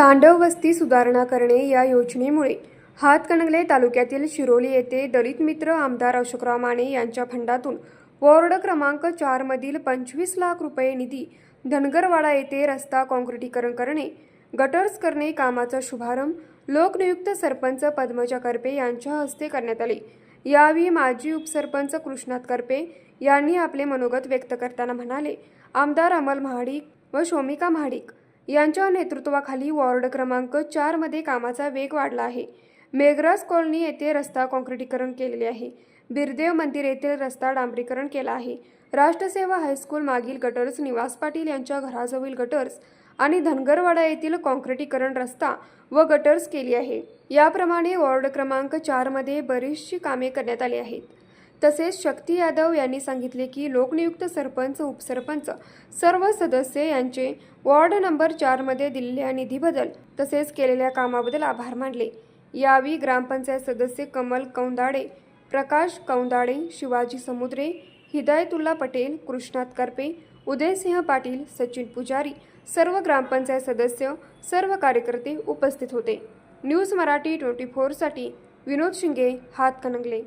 तांडव वस्ती सुधारणा करणे या योजनेमुळे हातकणंगले तालुक्यातील शिरोली येथे दलित मित्र आमदार अशोकराव माने यांच्या फंडातून वॉर्ड क्रमांक 4 मधील 25 लाख रुपये निधी धनगरवाडा येथे रस्ता काँक्रिटीकरण करणे, गटर्स करणे कामाचा शुभारंभ लोकनियुक्त सरपंच पद्मजा करपे यांच्या हस्ते करण्यात आले। यावेळी माजी उपसरपंच कृष्णात करपे यांनी आपले मनोगत व्यक्त करताना म्हणाले, आमदार अमल महाडिक व शोमिका महाडिक यांच्या नेतृत्वाखाली वॉर्ड क्रमांक 4 मध्ये कामाचा वेग वाढला आहे। मेघराज कॉलनी येथे रस्ता काँक्रिटीकरण केलेले आहे। बिरदेव मंदिर येथील रस्ता डांबरीकरण केला आहे। राष्ट्रसेवा हायस्कूल मागील गटर्स, निवास पाटील यांच्या घराजवळील गटर्स आणि धनगरवाडा येथील काँक्रिटीकरण रस्ता व गटर्स केली आहे। याप्रमाणे वॉर्ड क्रमांक 4 मध्ये बरीचशी कामे करण्यात आली आहेत। तसेच शक्ती यादव यांनी सांगितले की लोकनियुक्त सरपंच, उपसरपंच सर्व सदस्य यांचे वॉर्ड नंबर 4 मध्ये दिलेल्या निधीबद्दल तसेच केलेल्या कामाबद्दल आभार मानले। यावेळी ग्रामपंचायत सदस्य कमल कौंदाडे, प्रकाश कौंदाडे, शिवाजी समुद्रे, हिदायतुल्ला पटेल, कृष्णात करपे, उदयसिंह पाटील, सचिन पुजारी, सर्व ग्रामपंचायत सदस्य, सर्व कार्यकर्ते उपस्थित होते। न्यूज मराठी 24 साठी विनोद शिंगे, हातकणंगले।